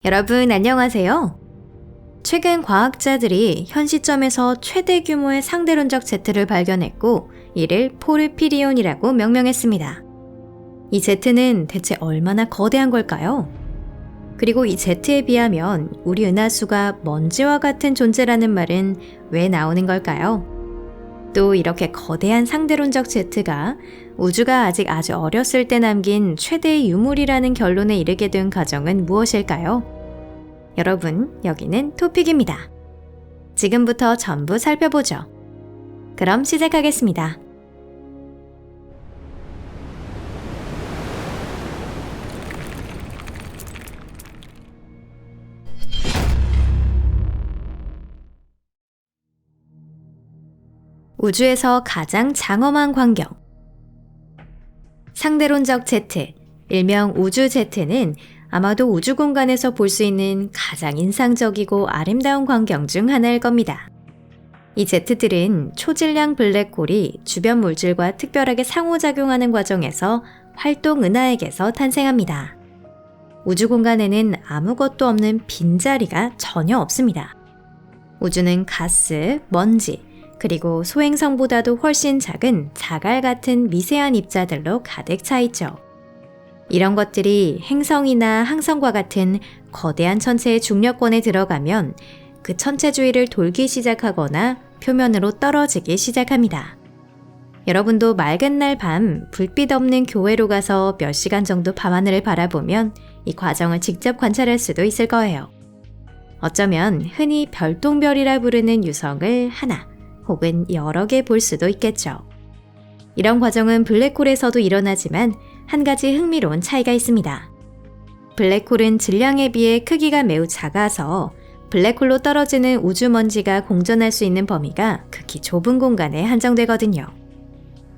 여러분 안녕하세요. 최근 과학자들이 현 시점에서 최대 규모의 상대론적 제트를 발견했고 이를 포르피리온이라고 명명했습니다. 이 제트는 대체 얼마나 거대한 걸까요? 그리고 이 제트에 비하면 우리 은하수가 먼지와 같은 존재라는 말은 왜 나오는 걸까요? 또 이렇게 거대한 상대론적 제트가 우주가 아직 아주 어렸을 때 남긴 최대의 유물이라는 결론에 이르게 된 과정은 무엇일까요? 여러분, 여기는 토픽입니다. 지금부터 전부 살펴보죠. 그럼 시작하겠습니다. 우주에서 가장 장엄한 광경. 상대론적 제트, 일명 우주 제트는 아마도 우주 공간에서 볼 수 있는 가장 인상적이고 아름다운 광경 중 하나일 겁니다. 이 제트들은 초질량 블랙홀이 주변 물질과 특별하게 상호작용하는 과정에서 활동 은하에게서 탄생합니다. 우주 공간에는 아무것도 없는 빈자리가 전혀 없습니다. 우주는 가스, 먼지, 그리고 소행성보다도 훨씬 작은 자갈 같은 미세한 입자들로 가득 차 있죠. 이런 것들이 행성이나 항성과 같은 거대한 천체의 중력권에 들어가면 그 천체 주위를 돌기 시작하거나 표면으로 떨어지기 시작합니다. 여러분도 맑은 날 밤 불빛 없는 교회로 가서 몇 시간 정도 밤하늘을 바라보면 이 과정을 직접 관찰할 수도 있을 거예요. 어쩌면 흔히 별똥별이라 부르는 유성을 하나 혹은 여러 개 볼 수도 있겠죠. 이런 과정은 블랙홀에서도 일어나지만 한 가지 흥미로운 차이가 있습니다. 블랙홀은 질량에 비해 크기가 매우 작아서 블랙홀로 떨어지는 우주먼지가 공전할 수 있는 범위가 극히 좁은 공간에 한정되거든요.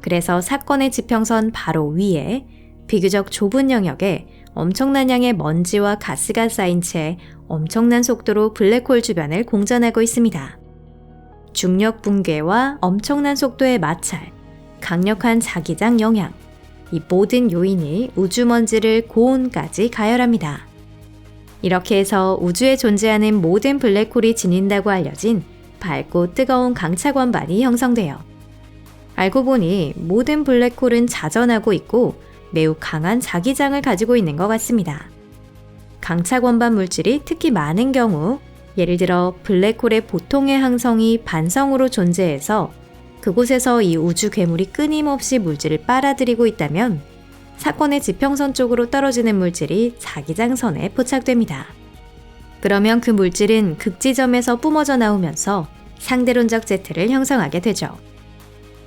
그래서 사건의 지평선 바로 위에 비교적 좁은 영역에 엄청난 양의 먼지와 가스가 쌓인 채 엄청난 속도로 블랙홀 주변을 공전하고 있습니다. 중력 붕괴와 엄청난 속도의 마찰, 강력한 자기장 영향, 이 모든 요인이 우주먼지를 고온까지 가열합니다. 이렇게 해서 우주에 존재하는 모든 블랙홀이 지닌다고 알려진 밝고 뜨거운 강차관반이 형성돼요. 알고 보니 모든 블랙홀은 자전하고 있고 매우 강한 자기장을 가지고 있는 것 같습니다. 강차관반 물질이 특히 많은 경우 예를 들어 블랙홀의 보통의 항성이 반성으로 존재해서 그곳에서 이 우주 괴물이 끊임없이 물질을 빨아들이고 있다면 사건의 지평선 쪽으로 떨어지는 물질이 자기장선에 포착됩니다. 그러면 그 물질은 극지점에서 뿜어져 나오면서 상대론적 제트를 형성하게 되죠.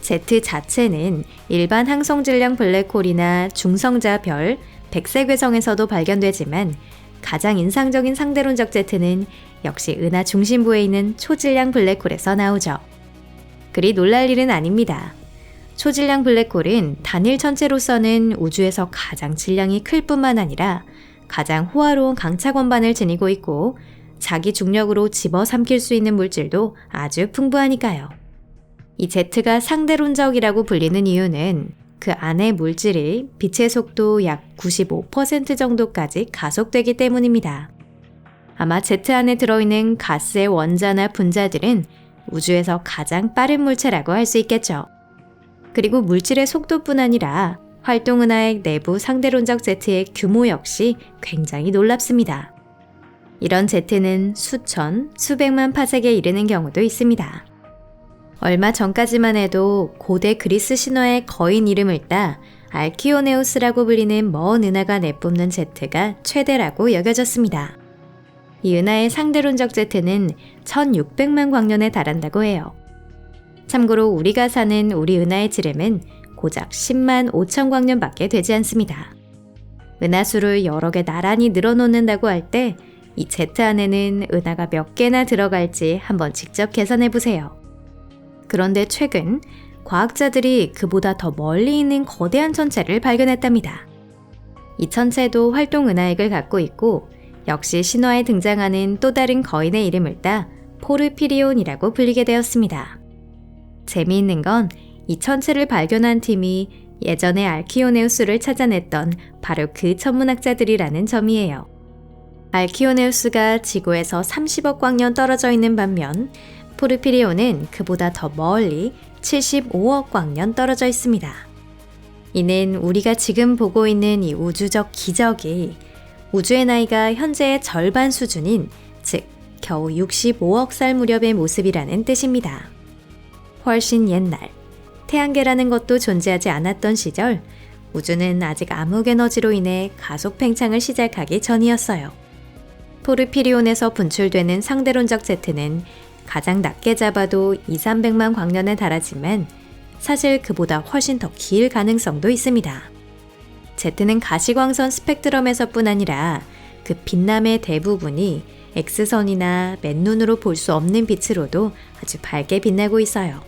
제트 자체는 일반 항성질량 블랙홀이나 중성자 별, 백색외성에서도 발견되지만 가장 인상적인 상대론적 제트는 역시 은하 중심부에 있는 초질량 블랙홀에서 나오죠. 그리 놀랄 일은 아닙니다. 초질량 블랙홀은 단일 천체로서는 우주에서 가장 질량이 클 뿐만 아니라 가장 호화로운 강차관반을 지니고 있고 자기 중력으로 집어삼킬 수 있는 물질도 아주 풍부하니까요. 이 제트가 상대론적이라고 불리는 이유는 그 안의 물질이 빛의 속도 약 95% 정도까지 가속되기 때문입니다. 아마 제트 안에 들어있는 가스의 원자나 분자들은 우주에서 가장 빠른 물체라고 할 수 있겠죠. 그리고 물질의 속도뿐 아니라 활동은하의 내부 상대론적 제트의 규모 역시 굉장히 놀랍습니다. 이런 제트는 수천, 수백만 파섹에 이르는 경우도 있습니다. 얼마 전까지만 해도 고대 그리스 신화의 거인 이름을 따 알키오네우스라고 불리는 먼 은하가 내뿜는 제트가 최대라고 여겨졌습니다. 이 은하의 상대론적 제트는 1600만 광년에 달한다고 해요. 참고로 우리가 사는 우리 은하의 지름은 고작 10만 5천 광년밖에 되지 않습니다. 은하수를 여러 개 나란히 늘어놓는다고 할 때 이 제트 안에는 은하가 몇 개나 들어갈지 한번 직접 계산해 보세요. 그런데 최근 과학자들이 그보다 더 멀리 있는 거대한 천체를 발견했답니다. 이 천체도 활동 은하액을 갖고 있고 역시 신화에 등장하는 또 다른 거인의 이름을 따 포르피리온이라고 불리게 되었습니다. 재미있는 건 이 천체를 발견한 팀이 예전에 알키오네우스를 찾아냈던 바로 그 천문학자들이라는 점이에요. 알키오네우스가 지구에서 30억 광년 떨어져 있는 반면 포르피리온은 그보다 더 멀리 75억 광년 떨어져 있습니다. 이는 우리가 지금 보고 있는 이 우주적 기적이 우주의 나이가 현재의 절반 수준인, 즉 겨우 65억 살 무렵의 모습이라는 뜻입니다. 훨씬 옛날, 태양계라는 것도 존재하지 않았던 시절, 우주는 아직 암흑 에너지로 인해 가속 팽창을 시작하기 전이었어요. 포르피리온에서 분출되는 상대론적 제트는 가장 낮게 잡아도 200~300만 광년에 달하지만 사실 그보다 훨씬 더 길 가능성도 있습니다. 제트는 가시광선 스펙트럼에서뿐 아니라 그 빛남의 대부분이 X선이나 맨눈으로 볼 수 없는 빛으로도 아주 밝게 빛나고 있어요.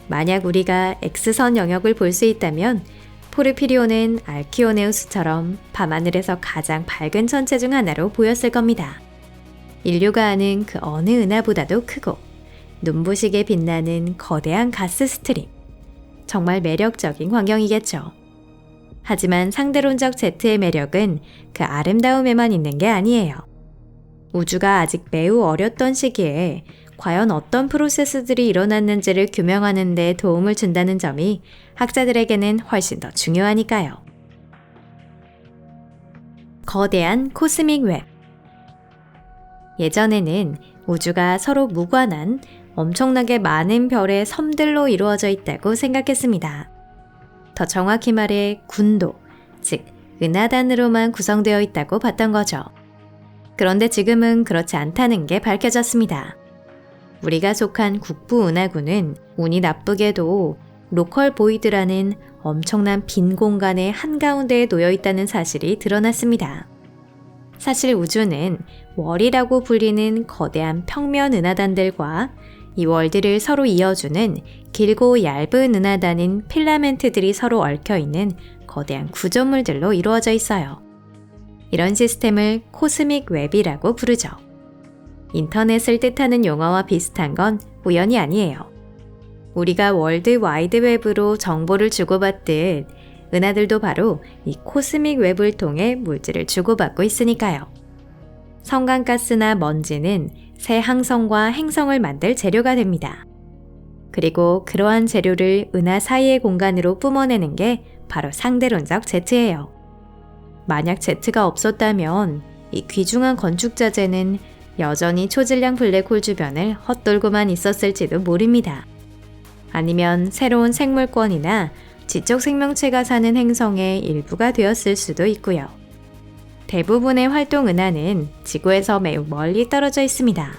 만약 우리가 X선 영역을 볼 수 있다면 포르피리온은 알키오네우스처럼 밤하늘에서 가장 밝은 천체 중 하나로 보였을 겁니다. 인류가 아는 그 어느 은하보다도 크고 눈부시게 빛나는 거대한 가스 스트림. 정말 매력적인 광경이겠죠. 하지만 상대론적 제트의 매력은 그 아름다움에만 있는 게 아니에요. 우주가 아직 매우 어렸던 시기에 과연 어떤 프로세스들이 일어났는지를 규명하는 데 도움을 준다는 점이 학자들에게는 훨씬 더 중요하니까요. 거대한 코스믹 웹. 예전에는 우주가 서로 무관한 엄청나게 많은 별의 섬들로 이루어져 있다고 생각했습니다. 더 정확히 말해 군도, 즉 은하단으로만 구성되어 있다고 봤던 거죠. 그런데 지금은 그렇지 않다는 게 밝혀졌습니다. 우리가 속한 국부은하구는 운이 나쁘게도 로컬 보이드라는 엄청난 빈 공간의 한가운데에 놓여 있다는 사실이 드러났습니다. 사실 우주는 월이라고 불리는 거대한 평면 은하단들과 이 월들을 서로 이어주는 길고 얇은 은하단인 필라멘트들이 서로 얽혀있는 거대한 구조물들로 이루어져 있어요. 이런 시스템을 코스믹 웹이라고 부르죠. 인터넷을 뜻하는 용어와 비슷한 건 우연이 아니에요. 우리가 월드 와이드 웹으로 정보를 주고받듯 은하들도 바로 이 코스믹 웹을 통해 물질을 주고받고 있으니까요. 성간가스나 먼지는 새 항성과 행성을 만들 재료가 됩니다. 그리고 그러한 재료를 은하 사이의 공간으로 뿜어내는 게 바로 상대론적 제트예요. 만약 제트가 없었다면 이 귀중한 건축자재는 여전히 초질량 블랙홀 주변을 헛돌고만 있었을지도 모릅니다. 아니면 새로운 생물권이나 지적 생명체가 사는 행성의 일부가 되었을 수도 있고요. 대부분의 활동 은하는 지구에서 매우 멀리 떨어져 있습니다.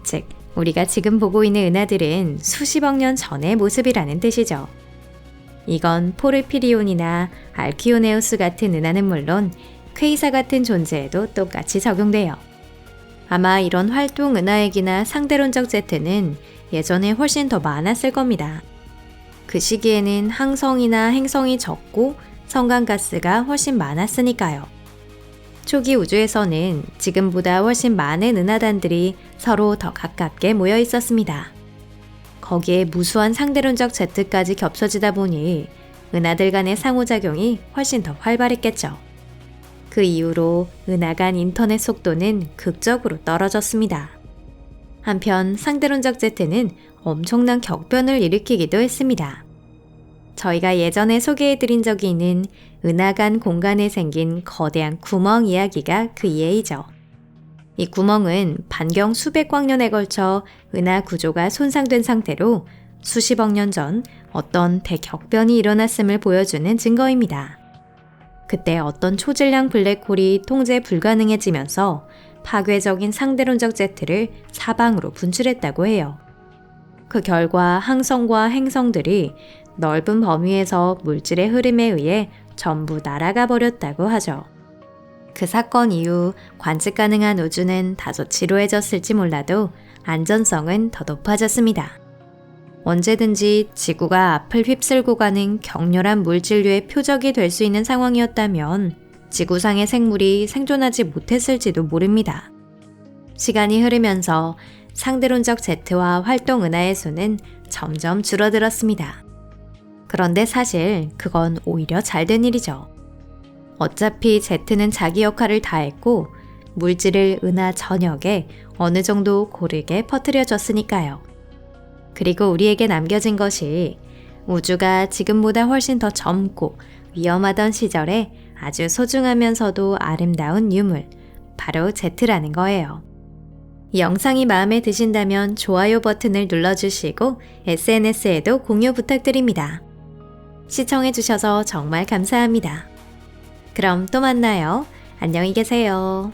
즉, 우리가 지금 보고 있는 은하들은 수십억 년 전의 모습이라는 뜻이죠. 이건 포르피리온이나 알키오네우스 같은 은하는 물론 퀘이사 같은 존재에도 똑같이 적용돼요. 아마 이런 활동 은하액이나 상대론적 제트는 예전에 훨씬 더 많았을 겁니다. 그 시기에는 항성이나 행성이 적고 성간가스가 훨씬 많았으니까요. 초기 우주에서는 지금보다 훨씬 많은 은하단들이 서로 더 가깝게 모여 있었습니다. 거기에 무수한 상대론적 제트까지 겹쳐지다 보니 은하들 간의 상호작용이 훨씬 더 활발했겠죠. 그 이후로 은하 간 인터넷 속도는 극적으로 떨어졌습니다. 한편 상대론적 제트는 엄청난 격변을 일으키기도 했습니다. 저희가 예전에 소개해드린 적이 있는 은하 간 공간에 생긴 거대한 구멍 이야기가 그 예이죠. 이 구멍은 반경 수백 광년에 걸쳐 은하 구조가 손상된 상태로 수십억 년 전 어떤 대격변이 일어났음을 보여주는 증거입니다. 그때 어떤 초질량 블랙홀이 통제 불가능해지면서 파괴적인 상대론적 제트를 사방으로 분출했다고 해요. 그 결과 항성과 행성들이 넓은 범위에서 물질의 흐름에 의해 전부 날아가 버렸다고 하죠. 그 사건 이후 관측 가능한 우주는 다소 지루해졌을지 몰라도 안전성은 더 높아졌습니다. 언제든지 지구가 앞을 휩쓸고 가는 격렬한 물질류의 표적이 될 수 있는 상황이었다면 지구상의 생물이 생존하지 못했을지도 모릅니다. 시간이 흐르면서 상대론적 제트와 활동 은하의 수는 점점 줄어들었습니다. 그런데 사실 그건 오히려 잘된 일이죠. 어차피 제트는 자기 역할을 다했고 물질을 은하 전역에 어느 정도 고르게 퍼뜨려 줬으니까요. 그리고 우리에게 남겨진 것이 우주가 지금보다 훨씬 더 젊고 위험하던 시절에 아주 소중하면서도 아름다운 유물, 바로 Z라는 거예요. 이 영상이 마음에 드신다면 좋아요 버튼을 눌러주시고 SNS에도 공유 부탁드립니다. 시청해주셔서 정말 감사합니다. 그럼 또 만나요. 안녕히 계세요.